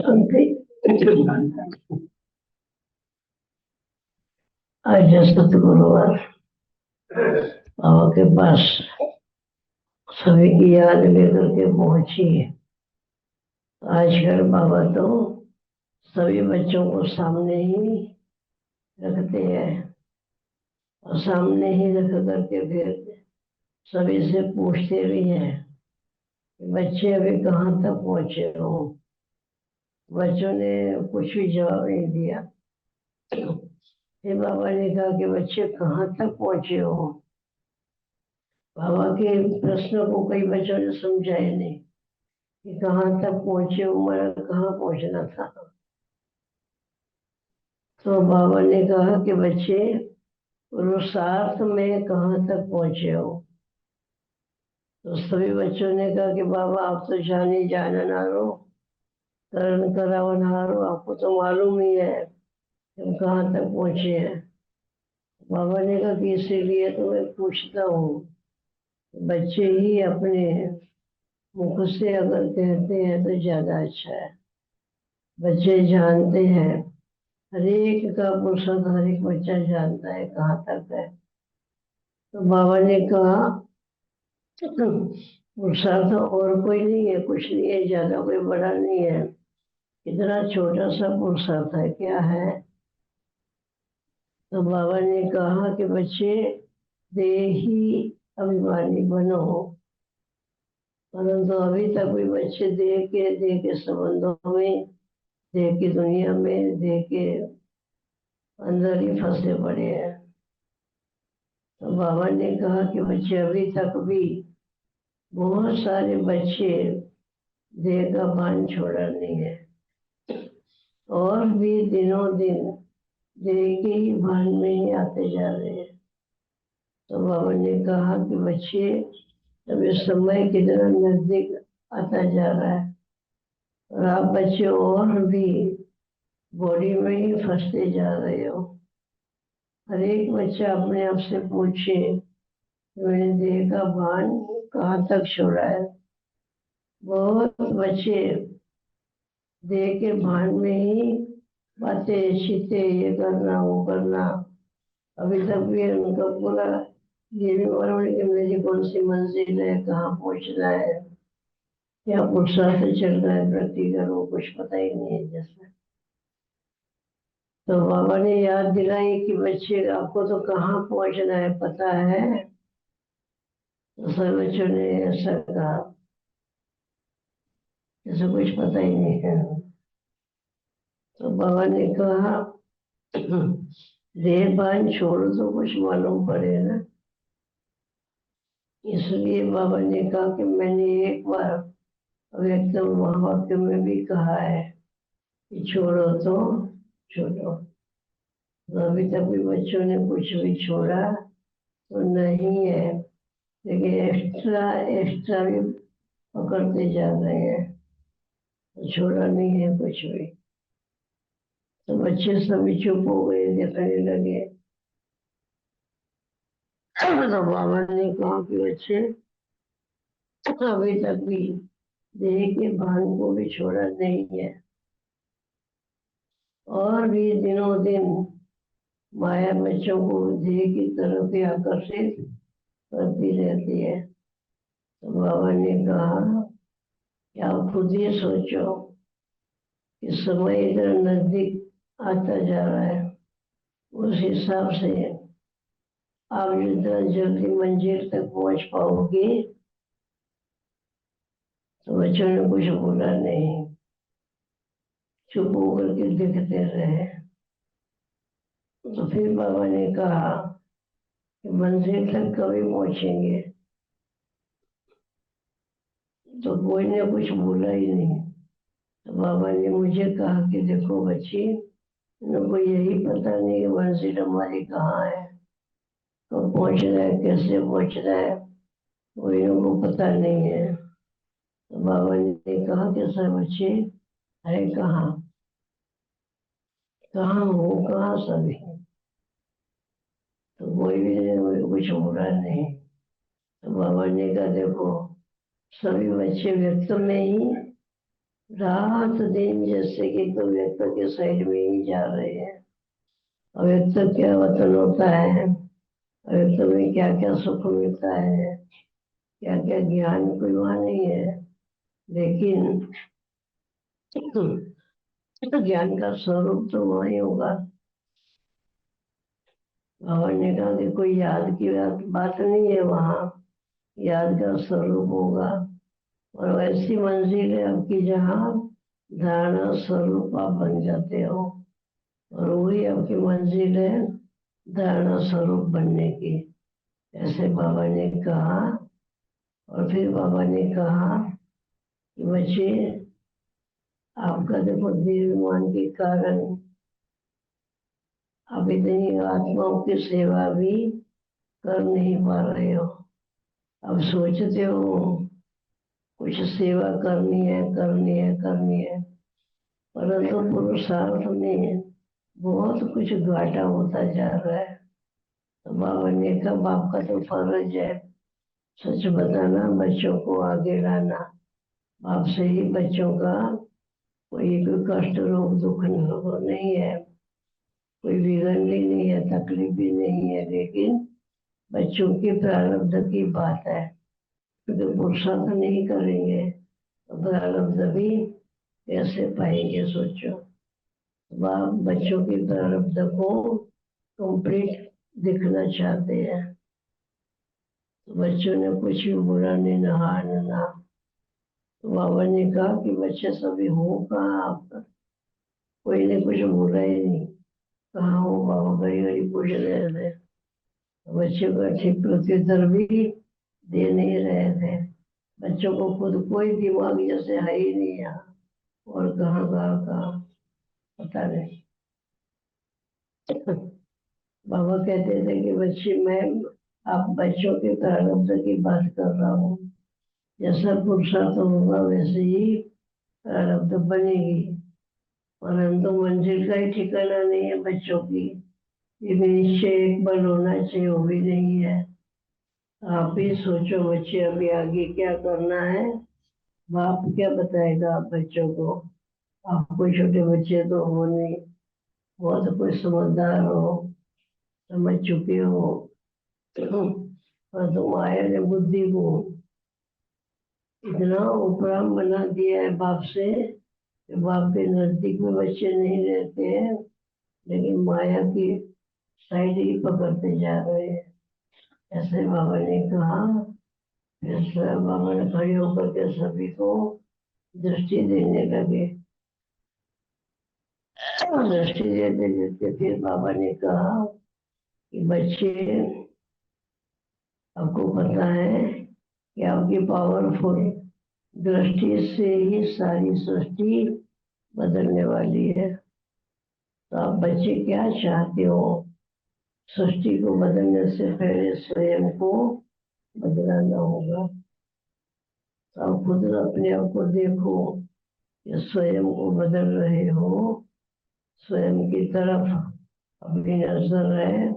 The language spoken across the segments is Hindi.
शांति। आज सतगुरुवार बाबा के पास सभी की याद लेकर के पहुंची है। आजकल बाबा तो सभी बच्चों को सामने ही रखते हैं और सामने ही रख करके फिर सभी से पूछते भी हैं कि बच्चे अभी कहाँ तक पहुंचे हो। बच्चों ने कुछ भी जवाब नहीं दिया। फिर बाबा ने कहा कि बच्चे कहाँ तक पहुंचे हो। बाबा के प्रश्न को कई बच्चों ने समझा ही नहीं कि कहाँ तक पहुंचे हो, मतलब कहाँ पहुंचना था। तो बाबा ने कहा कि बच्चे पुरुषार्थ में कहाँ तक पहुंचे हो। तो सभी बच्चों ने कहा कि बाबा आप तो जानी जाननारो करण करावनहारो, आपको तो मालूम ही है कि हम कहाँ तक पहुंचे हैं। बाबा ने कहा कि इसीलिए तो मैं पूछता हूँ। बच्चे ही अपने मुख से अगर कहते हैं तो ज्यादा अच्छा है। बच्चे जानते हैं, हर एक का पुरुषार्थ हर एक बच्चा जानता है कहाँ तक है। तो बाबा ने कहा पुरुषार्थ और कोई नहीं है, कुछ नहीं है, ज्यादा कोई बड़ा नहीं है। इतना छोटा सा पुरुषार्थ है, क्या है। तो बाबा ने कहा कि बच्चे देही अभिमानी बनो। परंतु अभी तक भी बच्चे देह के संबंधों में, देह की दुनिया में, देह के अंदर ही फंसे पड़े हैं। तो बाबा ने कहा कि बच्चे अभी तक भी बहुत सारे बच्चे देह का भान छोड़ा नहीं है और भी दिनों दिन देह के ही भान में ही आते जा रहे हैं। तो बाबा ने कहा कि बच्चे अब इस समय कितना नजदीक आता जा रहा है और आप बच्चे और भी बॉडी में ही फंसते जा रहे हो। हर एक बच्चा अपने आप से पूछे मैंने देह का भान कहाँ तक छोड़ा है। बहुत बच्चे देह के भान में ही बातें चीते, ये करना वो करना। अभी तक भी उनका पूरा ये भी मालूम नहीं कि मेरी कौन सी मंजिल है, कहाँ पहुंचना है, क्या पुरुषार्थ चल रहा है प्रति वो कुछ पता ही नहीं है जैसा। तो बाबा ने याद दिलाई कि बच्चे आपको तो कहाँ पहुंचना है पता है। तो सब बच्चों ने ऐसा कहा जैसे कुछ पता ही नहीं है। तो बाबा ने कहा देह भान छोड़ो तो कुछ मालूम पड़े ना। इसलिए बाबा ने कहा कि मैंने एक बार व्यक्तम महावाक्य में भी कहा है कि छोड़ो तो छोड़ो। तो अभी तक भी बच्चों ने कुछ भी छोड़ा तो नहीं है, लेकिन एक्स्ट्रा एक्स्ट्रा भी पकड़ते जा रहे हैं, तो छोड़ा नहीं है कुछ भी। तो बच्चे सभी चुप हो गए, देखने लगे। तो बाबा ने कहा कि बच्चे अभी तक भी देह के भान को भी छोड़ा नहीं है और भी दिनों दिन माया बच्चों को देह की तरफ ही आकर्षित करती रहती है। तो बाबा ने कहा कि आप खुद ही सोचो कि समय इधर नजदीक आता जा रहा है, उस हिसाब से आप जितना जल्दी मंजिल तक पहुंच पाओगे। तो बच्चों ने कुछ बोला नहीं, चुप होकर के देखते रहे। तो फिर बाबा ने कहा कि मंजिल तक कभी पहुंचेंगे। तो कोई ने कुछ बोला ही नहीं। तो बाबा ने मुझे कहा कि देखो बच्ची, इनको यही पता नहीं कि मंजिल हमारी कहाँ है, कब पहुंचना है, कैसे पहुंचना है, वो इनको पता नहीं है। तो बाबा ने कहा कि सर बच्चे है कहाँ, कहाँ हो, कहाँ सभी। तो कोई भी कुछ बोला नहीं। तो बाबा ने कहा देखो सभी बच्चे व्यक्त में ही रात दिन जैसे कि तो व्यक्त के साइड में ही जा रहे हैं। अव्यक्त क्या वतन होता है, अव्यक्त में क्या क्या सुख मिलता है, क्या क्या ज्ञान कोई वहां नहीं है। लेकिन ज्ञान का स्वरूप तो वही होगा। भगवान ने कहा कि कोई याद की बात नहीं है, वहाँ याद का स्वरूप होगा। और ऐसी मंजिल है आपकी जहाँ धारणा स्वरूप आप बन जाते हो, और वही आपकी मंजिल है धारणा स्वरूप बनने की। ऐसे बाबा ने कहा। और फिर बाबा ने कहा कि बच्चे, आपका देखो निर्माण के कारण आप इतनी आत्माओं की सेवा भी कर नहीं पा रहे हो। अब सोचते हो कुछ सेवा करनी है, करनी है, करनी है, परंतु पुरुषार्थ में बहुत कुछ घाटा होता जा रहा है। तो बाबा ने कहा, बाप का तो फर्ज है सच बताना, बच्चों को आगे लाना। बाप से ही बच्चों का कोई कष्ट रोग दुख नहीं है, कोई बिगड़नी नहीं है, तकलीफ भी नहीं है। लेकिन बच्चों की प्रारब्ध की बात है, क्योंकि पुरुषार्थ नहीं करेंगे तो प्रारब्ध भी कैसे पाएंगे। सोचो, बाप बच्चों की प्रारब्ध को कंप्लीट दिखना चाहते हैं। तो बच्चों ने कुछ भी बुरा नहीं, नहा। तो बाबा ने कहा कि बच्चे सभी हो कहाँ आप, कोई ने कुछ बोला ही नहीं। कहाँ हो बाबा, घड़ी घड़ी पूछ रहे थे। तो बच्चे को ठीक प्रत्युत्तर भी दे नहीं रहे थे। बच्चों को खुद कोई दिमाग जैसे है ही नहीं यहाँ, और कहाँ कहाँ कहाँ पता नहीं। बाबा कहते थे कि बच्चे, मैं आप बच्चों के प्रारब्ध की बात कर रहा हूँ। जैसा पुरुषार्थ होगा वैसे ही प्रारब्ध बनेगी, परंतु मंजिल का ही ठिकाना नहीं है बच्चों की। ये भी निश्चय एक बल होना चाहिए, वो भी नहीं है। आप ही सोचो बच्चे, अभी आगे क्या करना है, बाप क्या बताएगा आप बच्चों को। आप कोई छोटे बच्चे तो हो नहीं, बहुत कोई समझदार हो, समझ चुके हो। पर तुम आया ने बुद्धि को इतना उपराम बना दिया है बाप से कि बाप के नजदीक में बच्चे नहीं रहते हैं, लेकिन माया की साइड ही पकड़ते जा रहे हैं। ऐसे बाबा ने कहा। फिर बाबा ने खड़े होकर के सभी को दृष्टि देने लगे। दृष्टि देते देते फिर बाबा ने कहा कि बच्चे, आपको पता है कि आपकी पावरफुल दृष्टि से ही सारी सृष्टि बदलने वाली है। तो आप बच्चे क्या चाहते हो? सृष्टि को बदलने से पहले स्वयं को बदलाना होगा। तो आप खुद अपने आप को देखो कि स्वयं को बदल रहे हो, स्वयं की तरफ अपनी नजर है,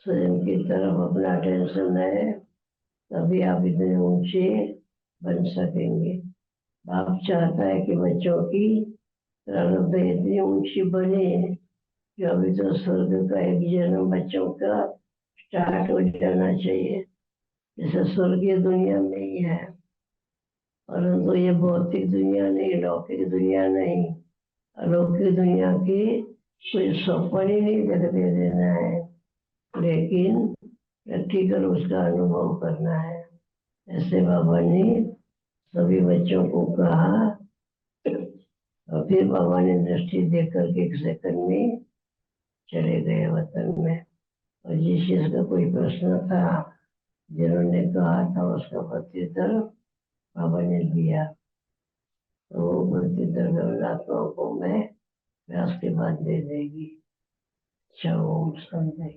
स्वयं की तरफ अपना अटेंशन है, तभी आप इतने ऊंचे बन सकेंगे। बाप चाहता है कि बच्चों की प्रारब्ध इतनी ऊंची बने कि अभी तो स्वर्ग का एक जन्म बच्चों का स्टार्ट हो जाना चाहिए, जैसे स्वर्गीय दुनिया में ही है। परंतु ये भौतिक दुनिया नहीं, लौकिक दुनिया नहीं, अलौकिक दुनिया की कोई स्वप्न ही नहीं देखने देना है, लेकिन प्रैक्टिकल उसका अनुभव करना है। ऐसे बाबा ने सभी बच्चों को कहा। और फिर बाबा ने दृष्टि देकर के एक सेकंड में चले गए वतन में। और जिस चीज का कोई प्रश्न था, जिन्होंने कहा था, उसका प्रत्युत्तर बाबा ने दिया। तो वो प्रत्युत्तर आत्माओं को मैं व्यास के बाद दे देगी। अच्छा, ओम शांति।